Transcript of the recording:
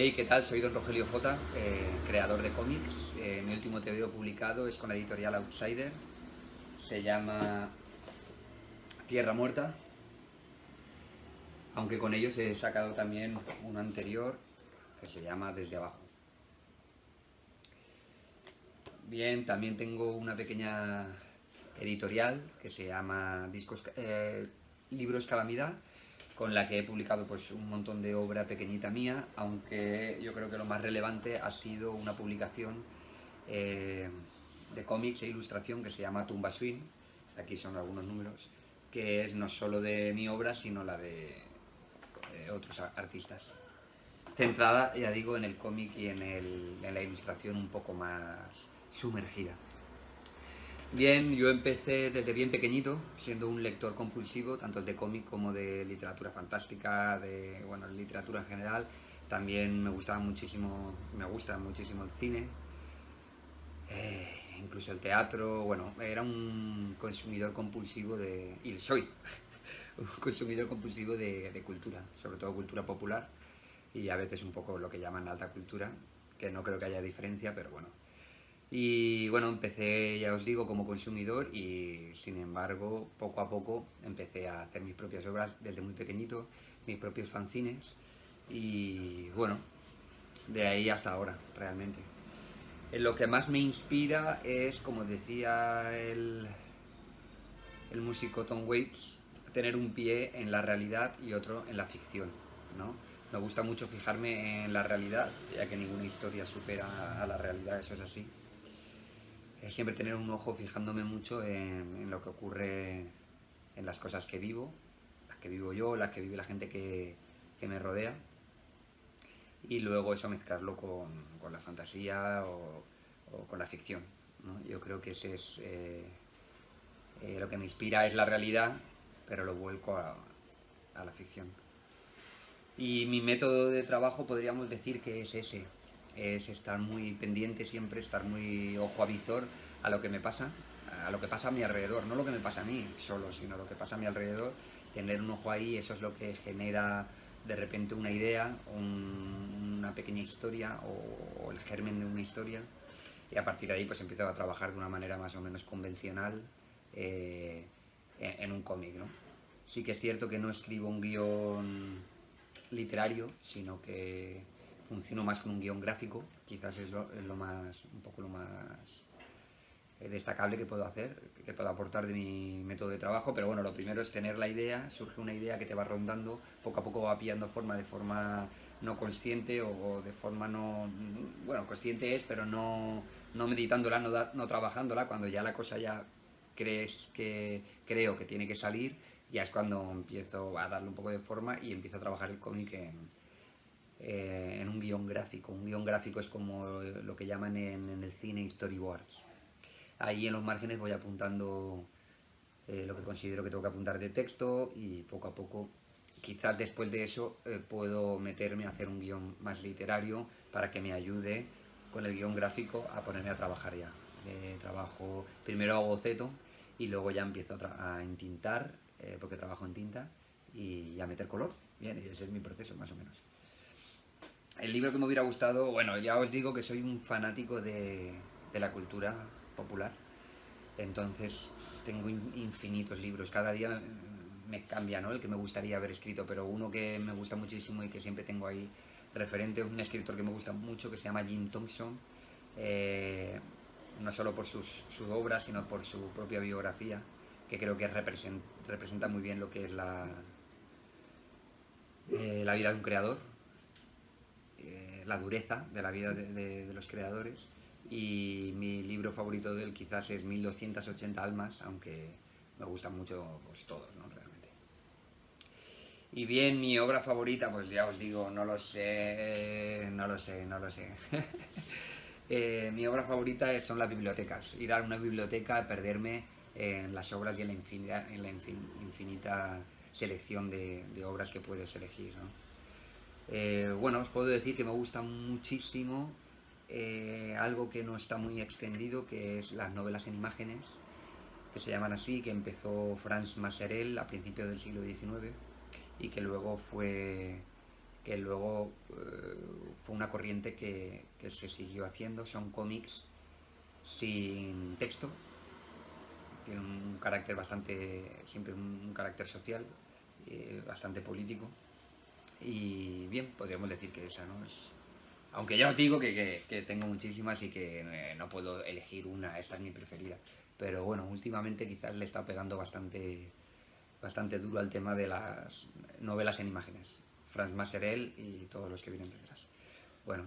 Hey, ¿qué tal? Soy Don Rogelio J, creador de cómics. Mi último TVO publicado es con la editorial Outsider. Se llama Tierra Muerta, aunque con ellos he sacado también uno anterior que se llama Desde Abajo. Bien, también tengo una pequeña editorial que se llama Libros Calamidad, con la que he publicado pues un montón de obra pequeñita mía, aunque yo creo que lo más relevante ha sido una publicación eh, de cómics e ilustración que se llama Tumba Swing. Aquí son algunos números, que es no solo de mi obra sino la de otros artistas, centrada, ya digo, en el cómic y en la ilustración un poco más sumergida. Bien, yo empecé desde bien pequeñito, siendo un lector compulsivo, tanto de cómic como de literatura fantástica, de literatura en general. También me gusta muchísimo el cine, incluso el teatro. Bueno, era un consumidor compulsivo y soy un consumidor compulsivo de cultura, sobre todo cultura popular, y a veces un poco lo que llaman alta cultura, que no creo que haya diferencia, pero bueno. Y bueno, empecé, ya os digo, como consumidor y sin embargo, poco a poco empecé a hacer mis propias obras desde muy pequeñito, mis propios fanzines y bueno, de ahí hasta ahora, realmente. Lo que más me inspira es, como decía el músico Tom Waits, tener un pie en la realidad y otro en la ficción, ¿no? Me gusta mucho fijarme en la realidad, ya que ninguna historia supera a la realidad, eso es así. Siempre tener un ojo fijándome mucho en lo que ocurre en las cosas que vivo, las que vivo yo, las que vive la gente que me rodea, y luego eso mezclarlo con la fantasía o con la ficción, ¿no? Yo creo que ese es lo que me inspira es la realidad, pero lo vuelco a la ficción. Y mi método de trabajo podríamos decir que es ese, es estar muy pendiente siempre, estar muy ojo a visor a lo que me pasa, a lo que pasa a mi alrededor, no lo que me pasa a mí solo, sino lo que pasa a mi alrededor, tener un ojo ahí, eso es lo que genera de repente una idea, una pequeña historia o el germen de una historia, y a partir de ahí pues empiezo a trabajar de una manera más o menos convencional en un cómic, ¿no? Sí que es cierto que no escribo un guión literario, sino que funciono más con un guión gráfico, quizás es lo más, un poco lo más destacable que puedo hacer, que puedo aportar de mi método de trabajo, pero bueno, lo primero es tener la idea, surge una idea que te va rondando, poco a poco va pillando forma de forma no consciente o de forma no, bueno, consciente es, pero no meditándola, no trabajándola, cuando ya la cosa ya creo que tiene que salir, ya es cuando empiezo a darle un poco de forma y empiezo a trabajar el cómic en un guión gráfico. Un guión gráfico es como lo que llaman en el cine storyboards. Ahí en los márgenes voy apuntando lo que considero que tengo que apuntar de texto y poco a poco, quizás después de eso, puedo meterme a hacer un guión más literario para que me ayude con el guión gráfico a ponerme a trabajar ya. Trabajo, primero hago boceto y luego ya empiezo a entintar, porque trabajo en tinta, y a meter color. Bien, ese es mi proceso más o menos. El libro que me hubiera gustado, bueno, ya os digo que soy un fanático de la cultura popular, entonces tengo infinitos libros, cada día me cambia, ¿no?, el que me gustaría haber escrito, pero uno que me gusta muchísimo y que siempre tengo ahí referente es un escritor que me gusta mucho, que se llama Jim Thompson, eh, no solo por su obra, sino por su propia biografía, que creo que representa muy bien lo que es la vida de un creador, la dureza de la vida de los creadores. Y mi libro favorito de él quizás es 1280 almas, aunque me gustan mucho pues todos, ¿no?, realmente. Y bien, mi obra favorita, pues ya os digo, no lo sé. Mi obra favorita son las bibliotecas. Ir a una biblioteca, perderme en las obras y en la infinita selección de obras que puedes elegir, ¿no? Bueno, os puedo decir que me gusta muchísimo algo que no está muy extendido, que es las novelas en imágenes, que se llaman así, que empezó Franz Maserel a principios del siglo XIX y que luego fue que luego fue una corriente que se siguió haciendo. Son cómics sin texto, tienen un carácter bastante, siempre un carácter social, bastante político. Y bien, podríamos decir que esa, ¿no? Aunque ya os digo que tengo muchísimas y que no puedo elegir una, esta es mi preferida. Pero bueno, últimamente quizás le está pegando bastante duro al tema de las novelas en imágenes. Franz Masserel y todos los que vienen detrás. Bueno,